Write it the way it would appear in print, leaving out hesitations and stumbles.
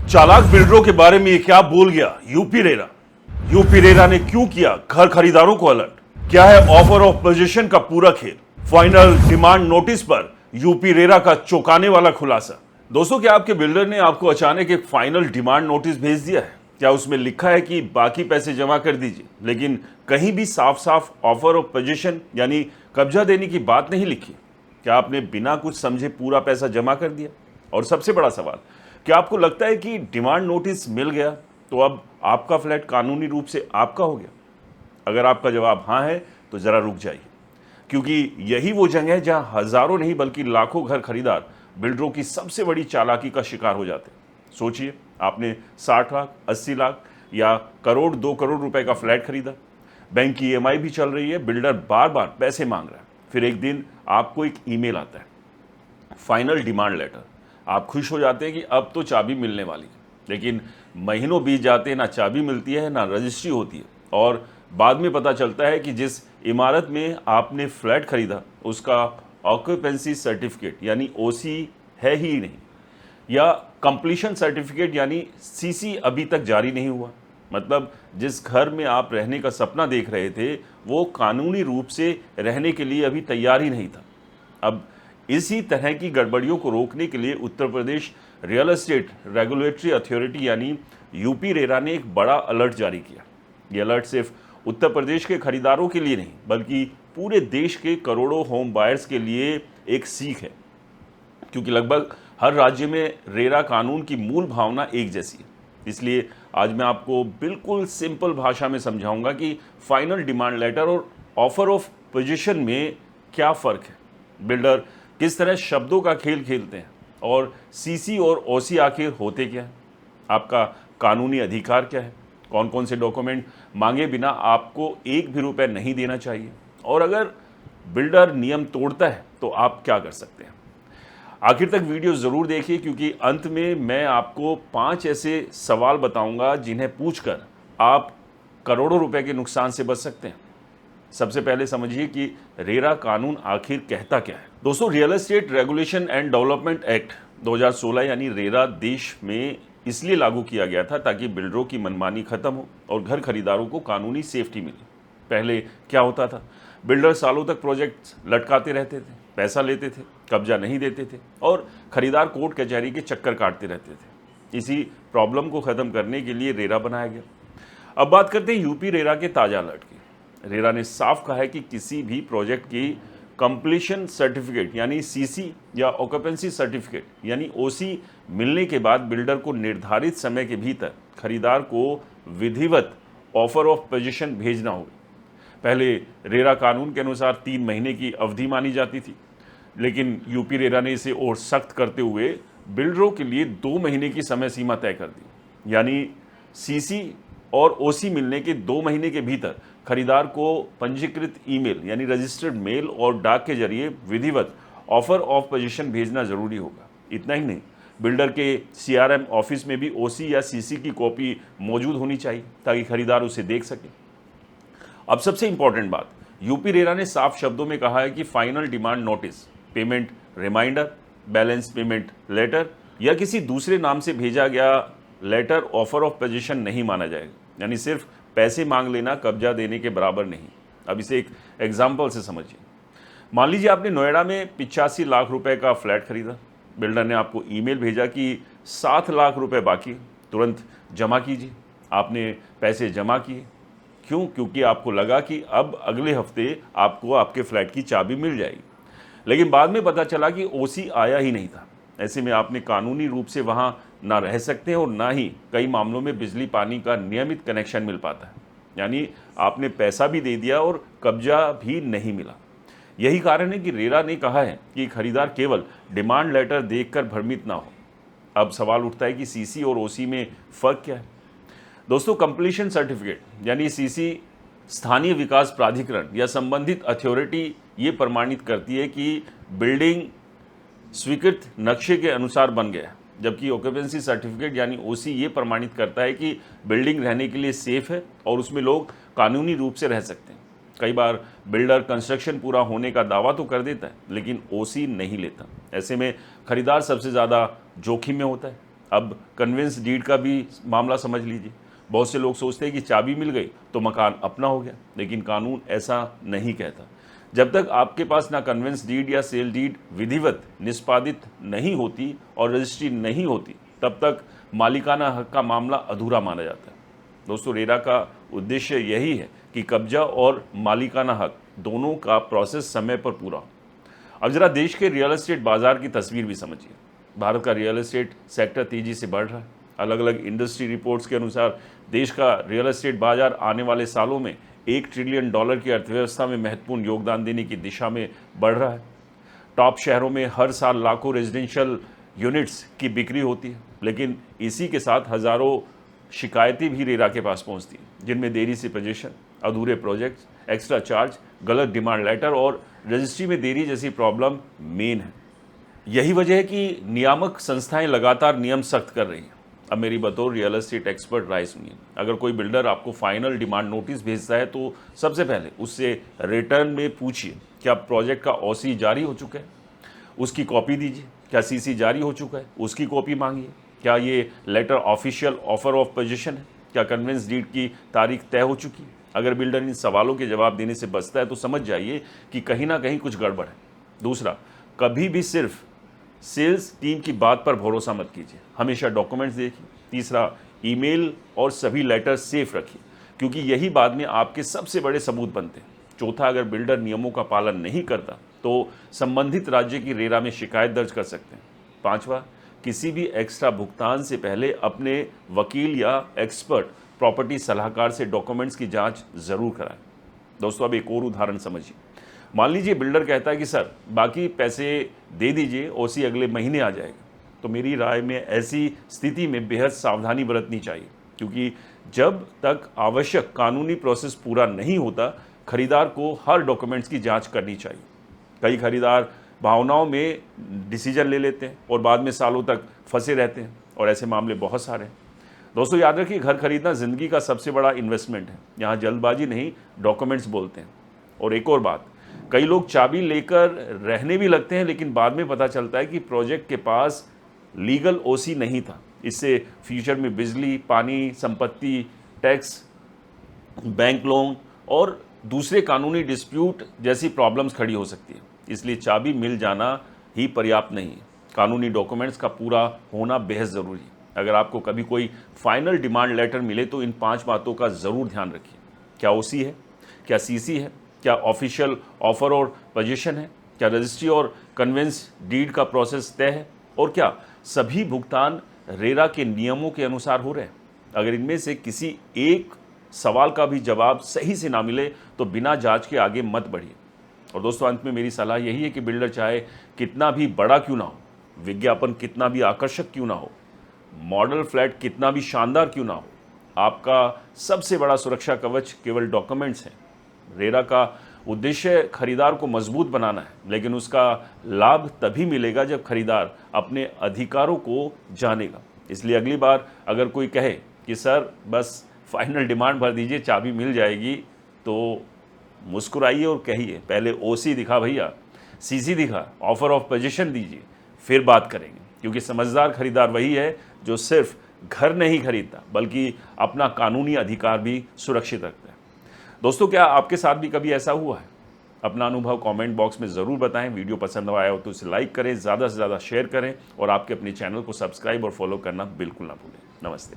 चालाक बिल्डरों के बारे में ये क्या बोल गया यूपी रेरा। यूपी रेरा ने क्यों किया घर खरीदारों को अलर्ट। क्या है ऑफर ऑफ पोजीशन का पूरा खेल। फाइनल डिमांड नोटिस पर यूपी रेरा का चौंकाने वाला खुलासा। दोस्तों, क्या आपके बिल्डर ने आपको अचानक एक फाइनल डिमांड नोटिस भेज दिया है? क्या उसमें लिखा है कि बाकी पैसे जमा कर दीजिए, लेकिन कहीं भी साफ साफ ऑफर ऑफ पोजीशन यानी कब्जा देने की बात नहीं लिखी? क्या आपने बिना कुछ समझे पूरा पैसा जमा कर दिया? और सबसे बड़ा सवाल, क्या आपको लगता है कि डिमांड नोटिस मिल गया तो अब आपका फ्लैट कानूनी रूप से आपका हो गया? अगर आपका जवाब हाँ है तो जरा रुक जाइए, क्योंकि यही वो जगह है जहां हजारों नहीं बल्कि लाखों घर खरीदार बिल्डरों की सबसे बड़ी चालाकी का शिकार हो जाते हैं। सोचिए, आपने 60 लाख, 80 लाख या करोड़, 2 करोड़ रुपए का फ्लैट खरीदा, बैंक की ईएमआई भी चल रही है, बिल्डर बार बार पैसे मांग रहा है। फिर एक दिन आपको एक ईमेल आता है, फाइनल डिमांड लेटर। आप खुश हो जाते हैं कि अब तो चाबी मिलने वाली है, लेकिन महीनों बीत जाते हैं, ना चाबी मिलती है ना रजिस्ट्री होती है। और बाद में पता चलता है कि जिस इमारत में आपने फ्लैट खरीदा उसका ऑक्यूपेंसी सर्टिफिकेट यानी ओसी है ही नहीं, या कंप्लीशन सर्टिफिकेट यानी सीसी अभी तक जारी नहीं हुआ। मतलब जिस घर में आप रहने का सपना देख रहे थे वो कानूनी रूप से रहने के लिए अभी तैयार ही नहीं था। अब इसी तरह की गड़बड़ियों को रोकने के लिए Uttar Pradesh real estate regulatory authority यानी यूपी रेरा ने एक बड़ा अलर्ट जारी किया। ये अलर्ट सिर्फ उत्तर प्रदेश के खरीदारों के लिए नहीं बल्कि पूरे देश के करोड़ों होम बायर्स के लिए एक सीख है, क्योंकि लगभग हर राज्य में रेरा कानून की मूल भावना एक जैसी है। इसलिए आज मैं आपको बिल्कुल सिंपल भाषा में समझाऊंगा कि फाइनल डिमांड लेटर और ऑफर ऑफ पोजीशन में क्या फ़र्क है, बिल्डर किस तरह शब्दों का खेल खेलते हैं, और सीसी और ओसी आखिर होते क्या हैं, आपका कानूनी अधिकार क्या है, कौन कौन से डॉक्यूमेंट मांगे बिना आपको एक भी रुपए नहीं देना चाहिए, और अगर बिल्डर नियम तोड़ता है तो आप क्या कर सकते हैं। आखिर तक वीडियो ज़रूर देखिए, क्योंकि अंत में मैं आपको 5 ऐसे सवाल बताऊंगा जिन्हें पूछकर आप करोड़ों रुपए के नुकसान से बच सकते हैं। सबसे पहले समझिए कि रेरा कानून आखिर कहता क्या है। दोस्तों, real estate regulation and development act 2016 यानी रेरा देश में इसलिए लागू किया गया था ताकि बिल्डरों की मनमानी खत्म हो और घर खरीदारों को कानूनी सेफ्टी मिले। पहले क्या होता था, बिल्डर सालों तक प्रोजेक्ट लटकाते रहते थे, पैसा लेते थे, कब्जा नहीं देते थे और खरीदार कोर्ट कचहरी के चक्कर काटते रहते थे। इसी प्रॉब्लम को ख़त्म करने के लिए रेरा बनाया गया। अब बात करते हैं यूपी रेरा के ताज़ा अलर्ट की। रेरा ने साफ कहा है कि किसी भी प्रोजेक्ट की कंप्लीशन सर्टिफिकेट यानी सीसी या ऑक्यूपेंसी सर्टिफिकेट यानी ओसी मिलने के बाद बिल्डर को निर्धारित समय के भीतर खरीदार को विधिवत ऑफर ऑफ पोजीशन भेजना होगा। पहले रेरा कानून के अनुसार 3 महीने की अवधि मानी जाती थी, लेकिन यूपी रेरा ने इसे और सख्त करते हुए बिल्डरों के लिए 2 महीने की समय सीमा तय कर दी। यानी सीसी और ओसी मिलने के 2 महीने के भीतर खरीदार को पंजीकृत ईमेल यानी रजिस्टर्ड मेल और डाक के जरिए विधिवत ऑफर ऑफ पोजीशन भेजना जरूरी होगा। इतना ही नहीं, बिल्डर के सीआरएम ऑफिस में भी ओसी या सीसी की कॉपी मौजूद होनी चाहिए ताकि खरीदार उसे देख सके। अब सबसे इंपॉर्टेंट बात, यूपी रेरा ने साफ शब्दों में कहा है कि final demand notice, payment reminder, balance payment letter या किसी दूसरे नाम से भेजा गया लेटर ऑफर ऑफ पोजीशन नहीं माना जाएगा। यानी सिर्फ पैसे मांग लेना कब्जा देने के बराबर नहीं। अब इसे एक एग्जाम्पल से समझिए। मान लीजिए आपने नोएडा में 85 लाख रुपए का फ्लैट खरीदा, बिल्डर ने आपको ईमेल भेजा कि 7 लाख रुपए बाकी, तुरंत जमा कीजिए। आपने पैसे जमा किए। क्यों? क्योंकि आपको लगा कि अब अगले हफ्ते आपको आपके फ्लैट की चाबी मिल जाएगी, लेकिन बाद में पता चला कि ओसी आया ही नहीं था। ऐसे में आपने कानूनी रूप से वहां ना रह सकते हैं और ना ही कई मामलों में बिजली पानी का नियमित कनेक्शन मिल पाता है। यानी आपने पैसा भी दे दिया और कब्जा भी नहीं मिला। यही कारण है कि रेरा ने कहा है कि खरीदार केवल डिमांड लेटर देखकर भ्रमित ना हो। अब सवाल उठता है कि सीसी और ओसी में फ़र्क क्या है। दोस्तों, कंप्लीशन सर्टिफिकेट यानी सीसी स्थानीय विकास प्राधिकरण या संबंधित अथॉरिटी ये प्रमाणित करती है कि बिल्डिंग स्वीकृत नक्शे के अनुसार बन गया, जबकि ऑक्यूपेंसी सर्टिफिकेट यानी ओसी ये प्रमाणित करता है कि बिल्डिंग रहने के लिए सेफ है और उसमें लोग कानूनी रूप से रह सकते हैं। कई बार बिल्डर कंस्ट्रक्शन पूरा होने का दावा तो कर देता है लेकिन ओसी नहीं लेता। ऐसे में खरीदार सबसे ज़्यादा जोखिम में होता है। अब कन्वेंस डीड का भी मामला समझ लीजिए। बहुत से लोग सोचते हैं कि चाबी मिल गई तो मकान अपना हो गया, लेकिन कानून ऐसा नहीं कहता। जब तक आपके पास ना कन्वेंस डीड या सेल डीड विधिवत निष्पादित नहीं होती और रजिस्ट्री नहीं होती, तब तक मालिकाना हक का मामला अधूरा माना जाता है। दोस्तों, रेरा का उद्देश्य यही है कि कब्जा और मालिकाना हक दोनों का प्रोसेस समय पर पूरा हो। अब जरा देश के रियल एस्टेट बाजार की तस्वीर भी समझिए। भारत का रियल एस्टेट सेक्टर तेजी से बढ़ रहा है। अलग अलग इंडस्ट्री रिपोर्ट्स के अनुसार देश का रियल एस्टेट बाजार आने वाले सालों में $1 ट्रिलियन की अर्थव्यवस्था में महत्वपूर्ण योगदान देने की दिशा में बढ़ रहा है। टॉप शहरों में हर साल लाखों रेजिडेंशियल यूनिट्स की बिक्री होती है, लेकिन इसी के साथ हज़ारों शिकायतें भी रेरा के पास पहुंचती हैं, जिनमें देरी से पोजीशन, अधूरे प्रोजेक्ट्स, एक्स्ट्रा चार्ज, गलत डिमांड लेटर और रजिस्ट्री में देरी जैसी प्रॉब्लम मेन है। यही वजह है कि नियामक संस्थाएं लगातार नियम सख्त कर रही हैं। अब मेरी बतौर रियल एस्टेट एक्सपर्ट राय सुनिए। अगर कोई बिल्डर आपको फाइनल डिमांड नोटिस भेजता है तो सबसे पहले उससे रिटर्न में पूछिए, क्या प्रोजेक्ट का ओसी जारी हो चुका है, उसकी कॉपी दीजिए। क्या सीसी जारी हो चुका है, उसकी कॉपी मांगिए। क्या ये letter official offer of position है, क्या कन्वेंस डीड की तारीख तय हो चुकी है। अगर बिल्डर इन सवालों के जवाब देने से बचता है तो समझ जाइए कि कहीं ना कहीं कुछ गड़बड़ है। दूसरा, कभी भी सिर्फ सेल्स टीम की बात पर भरोसा मत कीजिए, हमेशा डॉक्यूमेंट्स देखिए। तीसरा, ईमेल और सभी लेटर सेफ रखिए, क्योंकि यही बाद में आपके सबसे बड़े सबूत बनते हैं। चौथा, अगर बिल्डर नियमों का पालन नहीं करता तो संबंधित राज्य की रेरा में शिकायत दर्ज कर सकते हैं। पांचवा, किसी भी एक्स्ट्रा भुगतान से पहले अपने वकील या एक्सपर्ट प्रॉपर्टी सलाहकार से डॉक्यूमेंट्स की जांच जरूर कराएं। दोस्तों, अब एक और उदाहरण समझिए। मान लीजिए बिल्डर कहता है कि सर बाकी पैसे दे दीजिए, ओसी अगले महीने आ जाएगा। तो मेरी राय में ऐसी स्थिति में बेहद सावधानी बरतनी चाहिए, क्योंकि जब तक आवश्यक कानूनी प्रोसेस पूरा नहीं होता, खरीदार को हर डॉक्यूमेंट्स की जांच करनी चाहिए। कई खरीदार भावनाओं में डिसीजन ले लेते हैं और बाद में सालों तक फंसे रहते हैं, और ऐसे मामले बहुत सारे हैं। दोस्तों, याद रखिए, घर खरीदना ज़िंदगी का सबसे बड़ा इन्वेस्टमेंट है। यहाँ जल्दबाजी नहीं, डॉक्यूमेंट्स बोलते हैं। और एक और बात, कई लोग चाबी लेकर रहने भी लगते हैं, लेकिन बाद में पता चलता है कि प्रोजेक्ट के पास लीगल ओसी नहीं था। इससे फ्यूचर में बिजली, पानी, संपत्ति टैक्स, बैंक लोन और दूसरे कानूनी डिस्प्यूट जैसी प्रॉब्लम्स खड़ी हो सकती है। इसलिए चाबी मिल जाना ही पर्याप्त नहीं है, कानूनी डॉक्यूमेंट्स का पूरा होना बेहद ज़रूरी है। अगर आपको कभी कोई फाइनल डिमांड लेटर मिले तो इन 5 बातों का ज़रूर ध्यान रखिए। क्या ओसी है, क्या सीसी है, क्या ऑफिशियल ऑफर और पोजीशन है, क्या रजिस्ट्री और कन्वेंस डीड का प्रोसेस तय है, और क्या सभी भुगतान रेरा के नियमों के अनुसार हो रहे हैं। अगर इनमें से किसी एक सवाल का भी जवाब सही से ना मिले तो बिना जांच के आगे मत बढ़िए। और दोस्तों, अंत में मेरी सलाह यही है कि बिल्डर चाहे कितना भी बड़ा क्यों ना हो, विज्ञापन कितना भी आकर्षक क्यों ना हो, मॉडल फ्लैट कितना भी शानदार क्यों ना हो, आपका सबसे बड़ा सुरक्षा कवच केवल डॉक्यूमेंट्स हैं। रेरा का उद्देश्य खरीदार को मजबूत बनाना है, लेकिन उसका लाभ तभी मिलेगा जब खरीदार अपने अधिकारों को जानेगा। इसलिए अगली बार अगर कोई कहे कि सर बस फाइनल डिमांड भर दीजिए, चाबी मिल जाएगी, तो मुस्कुराइए और कहिए, पहले ओसी दिखा भैया, सीसी दिखा, ऑफर ऑफ पोजीशन दीजिए, फिर बात करेंगे। क्योंकि समझदार खरीदार वही है जो सिर्फ घर नहीं खरीदता, बल्कि अपना कानूनी अधिकार भी सुरक्षित रखता है। दोस्तों, क्या आपके साथ भी कभी ऐसा हुआ है? अपना अनुभव कमेंट बॉक्स में ज़रूर बताएं। वीडियो पसंद आया हो तो इसे लाइक करें, ज़्यादा से ज़्यादा शेयर करें, और आपके अपने चैनल को सब्सक्राइब और फॉलो करना बिल्कुल ना भूलें। नमस्ते।